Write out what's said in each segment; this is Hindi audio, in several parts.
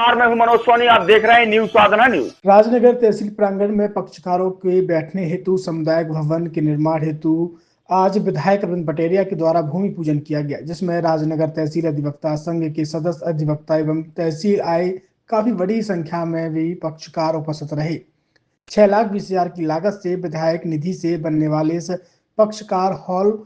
मैं हूं मनोज सोनी, आप देख रहे हैं न्यूज साधना न्यूज। राजनगर तहसील प्रांगण में पक्षकारों के बैठने हेतु सामुदायिक भवन के निर्माण हेतु आज विधायक अरविंद पटेरिया के द्वारा भूमि पूजन किया गया, जिसमें राजनगर तहसील अधिवक्ता संघ के सदस्य, अधिवक्ता एवं तहसील आए काफी बड़ी संख्या में भी पक्षकार उपस्थित रहे। 6,20,000 की लागत से विधायक निधि से बनने वाले इस पक्षकार हॉल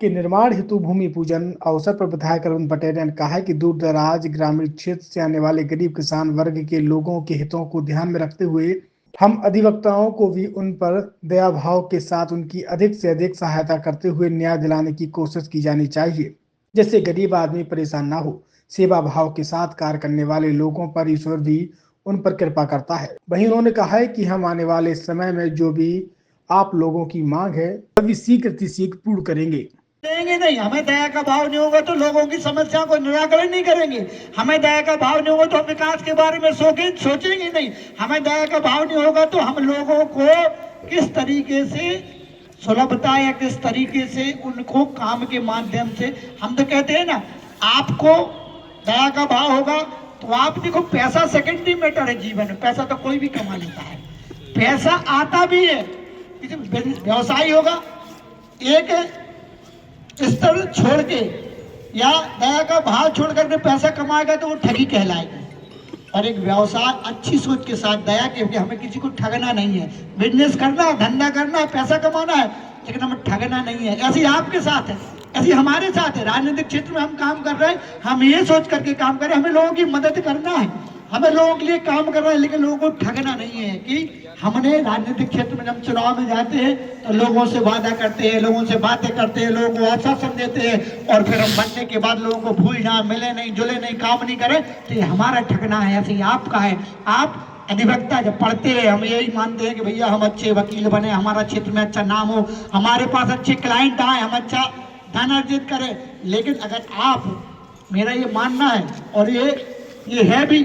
के निर्माण हेतु भूमि पूजन अवसर पर विधायक अरविंद पटेरिया ने कहा कि दूर दराज ग्रामीण क्षेत्र से आने वाले गरीब किसान वर्ग के लोगों के हितों को ध्यान में रखते हुए हम अधिवक्ताओं को भी उन पर दया भाव के साथ उनकी अधिक से अधिक सहायता करते हुए न्याय दिलाने की कोशिश की जानी चाहिए, जिससे गरीब आदमी परेशान ना हो। सेवा भाव के साथ कार्य करने वाले लोगों पर ईश्वर भी उन पर कृपा करता है। वहीं उन्होंने कहा है कि हम आने वाले समय में जो भी आप लोगों की मांग है सभी शीघ्र पूर्ण करेंगे। देंगे नहीं, हमें दया का भाव नहीं होगा तो लोगों की समस्या को निराकरण नहीं करेंगे। हमें दया का भाव नहीं होगा तो हम विकास के बारे में सोचेंगे नहीं। हमें दया का भाव नहीं होगा तो हम लोगों को किस तरीके से सुलभता या किस तरीके से उनको काम के माध्यम से, हम तो कहते हैं ना, आपको दया का भाव होगा तो आप देखो, पैसा सेकेंडरी मैटर है जीवन में। पैसा तो कोई भी कमा लेता है, पैसा आता भी है। व्यवसायी होगा, एक स्तर छोड़ के या दया का भाव छोड़ करके पैसा कमाएगा तो वो ठगी कहलाएगी। और एक व्यवसाय अच्छी सोच के साथ दया के, हमें किसी को ठगना नहीं है। बिजनेस करना है, धंधा करना है, पैसा कमाना है, लेकिन हमें ठगना नहीं है। ऐसी आपके साथ है, ऐसी हमारे साथ है। राजनीतिक क्षेत्र में हम काम कर रहे हैं, हम ये सोच करके काम कर रहे हैं, हमें लोगों की मदद करना है, हमें लोगों के लिए काम करना है, लेकिन लोगों को ठगना नहीं है। कि हमने राजनीतिक क्षेत्र में जब चुनाव में जाते हैं तो लोगों से वादा करते हैं, लोगों से बातें करते हैं, लोगों को आश्वासन देते हैं, और फिर हम बनने के बाद लोगों को भूल जाए, मिले नहीं, जुले नहीं, काम नहीं करें, तो ये हमारा ठगना है। ऐसे ही आपका है। आप अधिवक्ता जब पढ़ते हैं, हम यही मानते हैं कि भैया हम अच्छे वकील बने, हमारा क्षेत्र में अच्छा नाम हो, हमारे पास अच्छे क्लाइंट आए, हम अच्छा धन अर्जित करें। लेकिन अगर आप, मेरा ये मानना है और ये है भी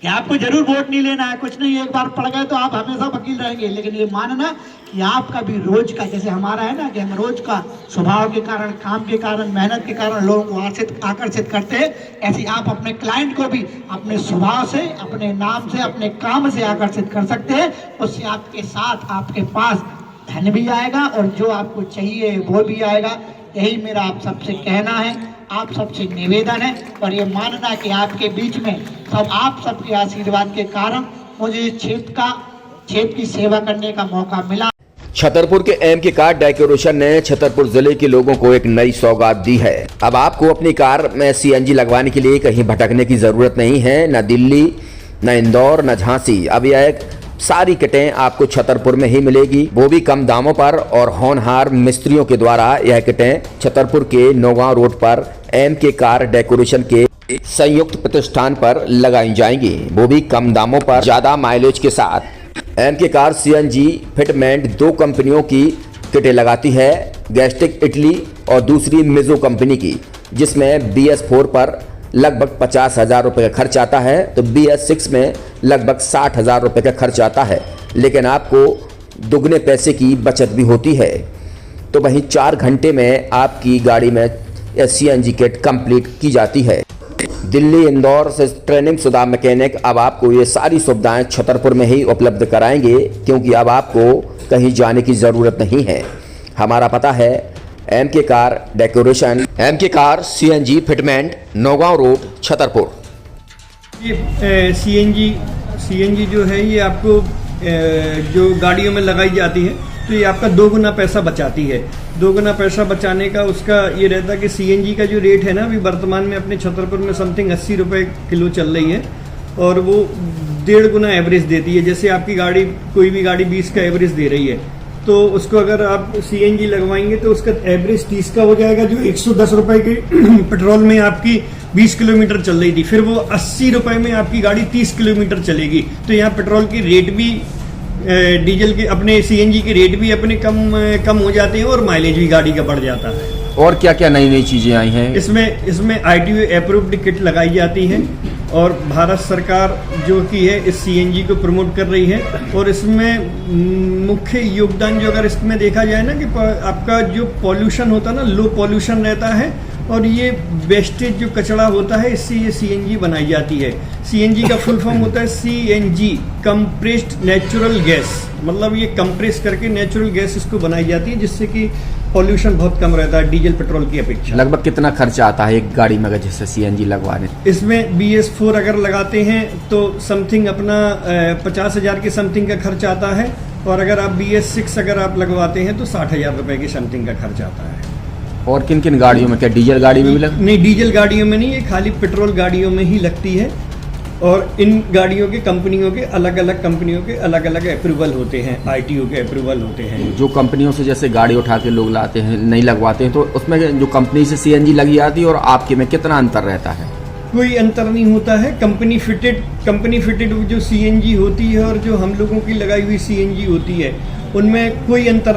कि आपको जरूर वोट नहीं लेना है, कुछ नहीं, एक बार पड़ गए तो आप हमेशा वकील रहेंगे, लेकिन ये मानना कि आपका भी रोज का, जैसे हमारा है ना कि हम रोज का स्वभाव के कारण, काम के कारण, मेहनत के कारण लोगों को आकर्षित करते हैं, ऐसे आप अपने क्लाइंट को भी अपने स्वभाव से, अपने नाम से, अपने काम से आकर्षित कर सकते हैं। उससे आपके साथ, आपके पास धन भी आएगा और जो आपको चाहिए वो भी आएगा। यही मेरा आप सबसे कहना है, आप सबसे निवेदन है, और ये मानना कि आपके बीच में आप सबके आशीर्वाद के कारण मुझे इस क्षेत्र की सेवा करने का मौका मिला। छतरपुर के एमके कार डेकोरेशन ने छतरपुर जिले के लोगों को एक नई सौगात दी है। अब आपको अपनी कार में सीएनजी लगवाने के लिए कहीं भटकने की जरूरत नहीं है, न दिल्ली, न इंदौर, न झांसी। अब यह सारी किटें आपको छतरपुर में ही मिलेगी, वो भी कम दामों पर। और होनहार मिस्त्रियों के द्वारा यह किटें छतरपुर के नौगांव रोड पर एमके कार डेकोरेशन के संयुक्त प्रतिष्ठान पर लगाई जाएंगी, वो भी कम दामों पर, ज्यादा माइलेज के साथ। एमके कार सीएनजी फिटमेंट 2 कंपनियों की किटें लगाती है, गैस्टिक इटली और दूसरी मिजो कंपनी की, जिसमें BS4 पर लगभग 50,000 रुपये का खर्च आता है, तो BS6 में लगभग 60,000 रुपये का खर्च आता है, लेकिन आपको दुगने पैसे की बचत भी होती है। तो वहीं 4 घंटे में आपकी गाड़ी में सीएनजी किट कंप्लीट की जाती है। दिल्ली, इंदौर से ट्रेनिंग शुदा मैकेनिक अब आपको ये सारी सुविधाएं छतरपुर में ही उपलब्ध कराएंगे, क्योंकि अब आपको कहीं जाने की ज़रूरत नहीं है। हमारा पता है MK car decoration, MK car CNG fitment, Naugaon road, Chhatarpur. ये सीएनजी जो है ये आपको जो गाड़ियों में लगाई जाती है तो ये आपका 2 गुना पैसा बचाती है। 2 गुना पैसा बचाने का उसका ये रहता है कि सीएनजी का जो रेट है ना, अभी वर्तमान में अपने छतरपुर में समथिंग 80 रुपये किलो चल रही है, और वो 1.5 गुना एवरेज देती है। जैसे आपकी गाड़ी, कोई भी गाड़ी 20 का एवरेज दे रही है, तो उसको अगर आप सीएनजी लगवाएंगे तो उसका एवरेज 30 का हो जाएगा, जो 110 रुपए के पेट्रोल में आपकी 20 किलोमीटर चल रही थी, फिर वो 80 रुपए में आपकी गाड़ी 30 किलोमीटर चलेगी। तो यहाँ पेट्रोल की रेट भी, डीजल के, अपने सीएनजी के रेट भी अपने कम हो जाते हैं, और माइलेज भी गाड़ी का बढ़ जाता है। और क्या क्या नई नई चीजें आई हैं? इसमें ITO अप्रूव्ड किट लगाई जाती है, और भारत सरकार जो कि है इस सीएनजी को प्रमोट कर रही है। और इसमें मुख्य योगदान जो अगर इसमें देखा जाए ना कि आपका जो पॉल्यूशन होता है ना, लो पॉल्यूशन रहता है, और ये वेस्टेज जो कचरा होता है इससे ये सीएनजी बनाई जाती है। सीएनजी का फुल फॉर्म होता है सीएनजी, कंप्रेस्ड नेचुरल गैस, मतलब ये कंप्रेस करके नेचुरल गैस इसको बनाई जाती है, जिससे कि पॉल्यूशन बहुत कम रहता है डीजल पेट्रोल की अपेक्षा। लगभग कितना खर्चा आता है एक गाड़ी में अगर जैसे सीएनजी लगवाने? इसमें BS4 अगर लगाते हैं तो समथिंग अपना 50,000 के समथिंग का खर्च आता है, और अगर आप BS6 अगर आप लगवाते हैं तो 60,000 रुपए की समथिंग का खर्च आता है। और किन किन गाड़ियों में, क्या डीजल गाड़ी में भी नहीं, डीजल गाड़ियों में नहीं, ये खाली पेट्रोल गाड़ियों में ही लगती है। और इन गाड़ियों के कंपनियों के अलग अलग कंपनियों के अलग अलग अप्रूवल होते हैं, ITO के अप्रूवल होते हैं। जो कंपनियों से जैसे गाड़ी उठा के लोग लाते हैं, नहीं लगवाते हैं, तो उसमें जो कंपनी से सीएनजी लगी आती है और आपके में कितना अंतर रहता है? कोई अंतर नहीं होता है। कंपनी फिटेड जो सीएनजी होती है और जो हम लोगों की लगाई हुई सीएनजी होती है, उनमें कोई अंतर